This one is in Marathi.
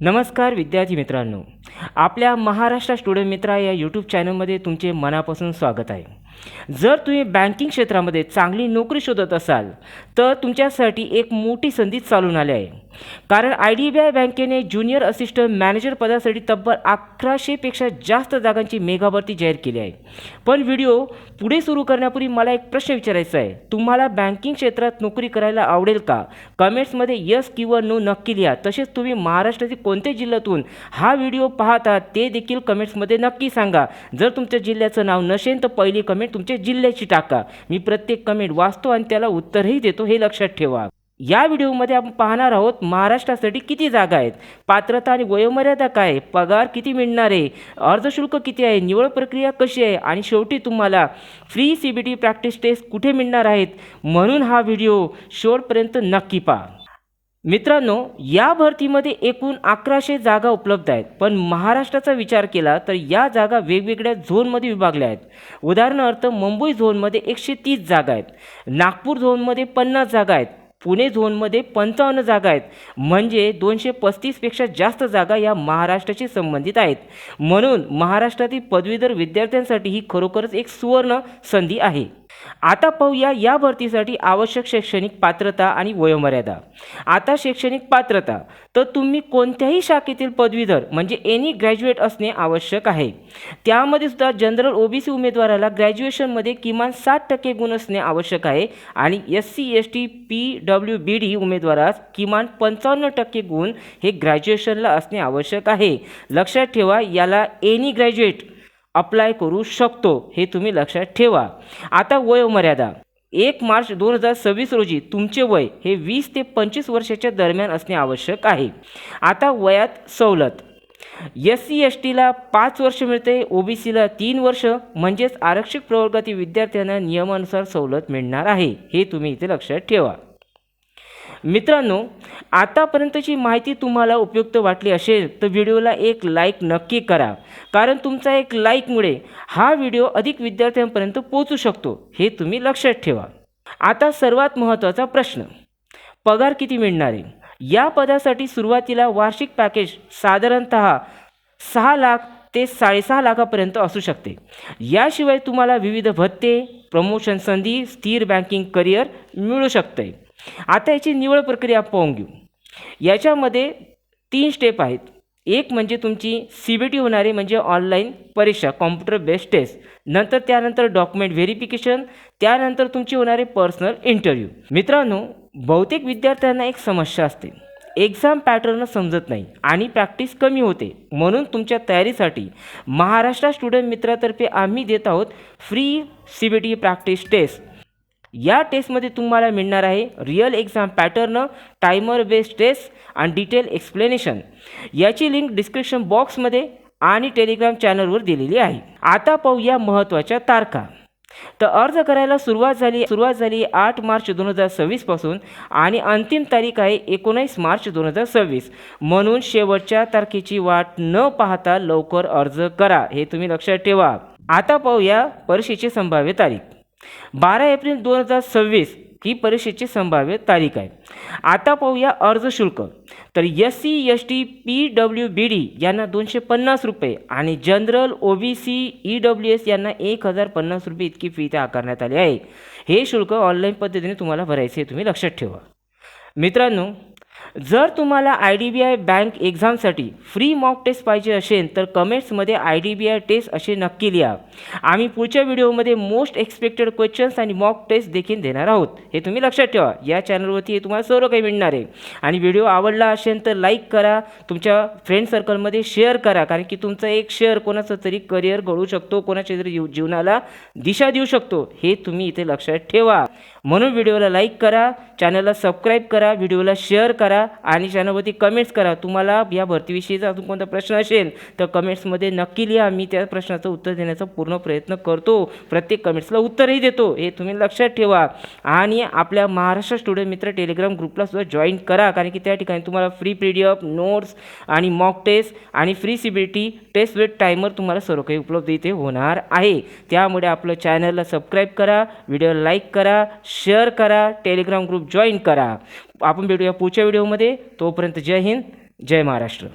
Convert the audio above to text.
नमस्कार विद्यार्थी मित्रांनो, आपल्या महाराष्ट्र स्टुडंट मित्रा या यूट्यूब चॅनलमध्ये तुमचे मनापासून स्वागत आहे। जर तुम्ही बँकिंग क्षेत्रामध्ये चांगली नोकरी शोधत असाल तर तुमच्यासाठी एक मोठी संधी चालून आली आहे। कारण IDBI बँकेने ज्युनियर असिस्टंट मॅनेजर पदासाठी तब्बल 1100 पेक्षा जास्त जागांची मेगा भरती जाहीर केली आहे। पण व्हिडिओ पुढे सुरू करण्यापूर्वी मला एक प्रश्न विचारायचा आहे, तुम्हाला बँकिंग क्षेत्रात नोकरी करायला आवडेल का? कमेंट्समध्ये यस किंवा नो नक्की लिहा। तसेच तुम्ही महाराष्ट्रातील कोणत्या जिल्ह्यातून हा व्हिडिओ पाहता ते देखील कमेंट्समध्ये नक्की सांगा। जर तुमच्या जिल्ह्याचं नाव नसेल तर पहिली कमेंट तुमच्या जिल्ह्याची टाका। मी प्रत्येक कमेंट वाचतो आणि त्याला उत्तरही देतो, हे लक्षात ठेवा। या व्हिडिओमध्ये आपण पाहणार आहोत महाराष्ट्रासाठी किती जागा आहेत, पात्रता आणि वयोमर्यादा काय आहे, पगार किती मिळणार आहे, अर्ज शुल्क किती आहे, निवड प्रक्रिया कशी आहे आणि शेवटी तुम्हाला फ्री CBT प्रॅक्टिस टेस्ट कुठे मिळणार आहेत। म्हणून हा व्हिडिओ शेवटपर्यंत नक्की पहा। मित्रांनो, या भरतीमध्ये एकूण 1100 जागा उपलब्ध आहेत। पण महाराष्ट्राचा विचार केला तर या जागा वेगवेगळ्या झोनमध्ये विभागल्या आहेत। उदाहरणार्थ मुंबई झोनमध्ये 130 जागा आहेत, नागपूर झोनमध्ये 50 जागा आहेत, पुणे झोनमध्ये 55 जागा आहेत। म्हणजे 235 पेक्षा जास्त जागा या महाराष्ट्राशी संबंधित आहेत। म्हणून महाराष्ट्रातील पदवीधर विद्यार्थ्यांसाठी ही खरोखरच एक सुवर्ण संधी आहे। आता पाहूया या भरतीसाठी आवश्यक शैक्षणिक पात्रता आणि वयोमर्यादा। आता शैक्षणिक पात्रता तर तुम्ही कोणत्याही शाखेतील पदवीधर म्हणजे एनी ग्रॅज्युएट असणे आवश्यक आहे। त्यामध्ये सुद्धा जनरल OBC उमेदवाराला ग्रॅज्युएशनमध्ये किमान 60% गुण असणे आवश्यक आहे आणि SC ST PWBD उमेदवारास किमान 55% गुण हे ग्रॅज्युएशनला असणे आवश्यक आहे। लक्षात ठेवा, याला एनी ग्रॅज्युएट अप्लाय करू शकतो, हे तुम्ही लक्षात ठेवा। आता वयोमर्यादा 1 मार्च 2026 रोजी तुमचे वय हे 20 ते 25 वर्षाच्या दरम्यान असणे आवश्यक आहे। आता वयात सवलत SC STला 5 वर्ष मिळते, OBCला 3 वर्ष, म्हणजेच आरक्षित प्रवर्गातील विद्यार्थ्यांना नियमानुसार सवलत मिळणार आहे, हे तुम्ही इथे लक्षात ठेवा। मित्रांनो, आतापर्यंतची माहिती तुम्हाला उपयुक्त वाटली असेल तर व्हिडिओला एक लाईक नक्की करा, कारण तुमचा एक लाईकमुळे हा व्हिडिओ अधिक विद्यार्थ्यांपर्यंत पोहोचू शकतो, हे तुम्ही लक्षात ठेवा। आता सर्वात महत्त्वाचा प्रश्न, पगार किती मिळणार आहे? या पदासाठी सुरुवातीला वार्षिक पॅकेज साधारणतः 6 लाख ते 6.5 लाखापर्यंत असू शकते। याशिवाय तुम्हाला विविध भत्ते, प्रमोशन संधी, स्थिर बँकिंग करिअर मिळू शकते। आता याची निवड प्रक्रिया पाहून घेऊ। याच्यामध्ये 3 स्टेप आहेत। एक म्हणजे तुमची CBT होणारे म्हणजे ऑनलाईन परीक्षा, कॉम्प्युटर बेस्ड टेस्ट, नंतर त्यानंतर डॉक्युमेंट व्हेरिफिकेशन, त्यानंतर तुमची होणारे पर्सनल इंटरव्ह्यू। मित्रांनो, बहुतेक विद्यार्थ्यांना एक समस्या असते, एक्झाम पॅटर्न समजत नाही आणि प्रॅक्टिस कमी होते। म्हणून तुमच्या तयारीसाठी महाराष्ट्र स्टुडंट मित्रातर्फे आम्ही देत आहोत फ्री CBT प्रॅक्टिस टेस्ट। या टेस्टमध्ये तुम्हाला मिळणार आहे real exam pattern, timer based test आणि डिटेल एक्सप्लेनेशन। याची लिंक डिस्क्रिप्शन बॉक्समध्ये आणि टेलिग्राम चॅनलवर दिलेली आहे। आता पाहूया महत्त्वाच्या तारखा। तर अर्ज करायला सुरुवात झाली 8 मार्च 2026 पासून आणि अंतिम तारीख आहे 19 मार्च 2026। म्हणून शेवटच्या तारखेची वाट न पाहता लवकर अर्ज करा, हे तुम्ही लक्षात ठेवा। आता पाहूया परीक्षेची संभाव्य तारीख। 12 एप्रिल 2026 ही परीक्षेची संभाव्य तारीख आहे। आता पाहूया अर्ज शुल्क। तर SC ST PWBD यांना 250 रुपये आणि जनरल OBC EWS यांना 1050 रुपये इतकी फी ते आकारण्यात आली आहे। हे शुल्क ऑनलाईन पद्धतीने तुम्हाला भरायचे, हे तुम्ही लक्षात ठेवा। मित्रांनो, जर तुम्हाला IDBI बँक एक्झामसाठी फ्री मॉक टेस्ट पाहिजे असेल तर कमेंट्समध्ये IDBI टेस्ट असे नक्की लिहा। आम्ही पुढच्या व्हिडिओमध्ये मोस्ट एक्सपेक्टेड क्वेश्चन्स आणि मॉक टेस्ट देखील देणार आहोत, हे तुम्ही लक्षात ठेवा। या चॅनलवरती हे तुम्हाला सर्व काही मिळणार आहे। आणि व्हिडिओ आवडला असेल तर लाईक करा, तुमच्या फ्रेंड सर्कलमध्ये शेअर करा, कारण की तुमचा एक शेअर कोणाचं तरी करिअर घडू शकतो, कोणाच्या तरी जीवनाला दिशा देऊ शकतो, हे तुम्ही इथे लक्षात ठेवा। म्हणून व्हिडिओला लाईक करा, चॅनलला सबस्क्राईब करा, व्हिडिओला शेअर करा आणि चॅनलवरती कमेंट्स करा। तुम्हाला या भरतीविषयीचा अजून कोणता प्रश्न असेल तर कमेंट्समध्ये नक्की लिहा, मी त्या प्रश्नाचं उत्तर देण्याचा पूर्ण प्रयत्न करतो, प्रत्येक कमेंट्सला उत्तरही देतो, हे तुम्ही लक्षात ठेवा। आणि आपल्या महाराष्ट्र स्टुडंट मित्र टेलिग्राम ग्रुपला सुद्धा जॉईन करा, कारण की त्या ठिकाणी तुम्हाला फ्री PDF, नोट्स आणि मॉक टेस्ट आणि free CBT test with timer तुम्हाला सर्व काही उपलब्ध इथे होणार आहे। त्यामुळे आपलं चॅनलला सबस्क्राईब करा, व्हिडिओला लाईक करा, शेअर करा, टेलिग्राम ग्रुप जॉईन करा। आपण भेटूया पुढच्या व्हिडिओमध्ये। तोपर्यंत जय हिंद, जय महाराष्ट्र।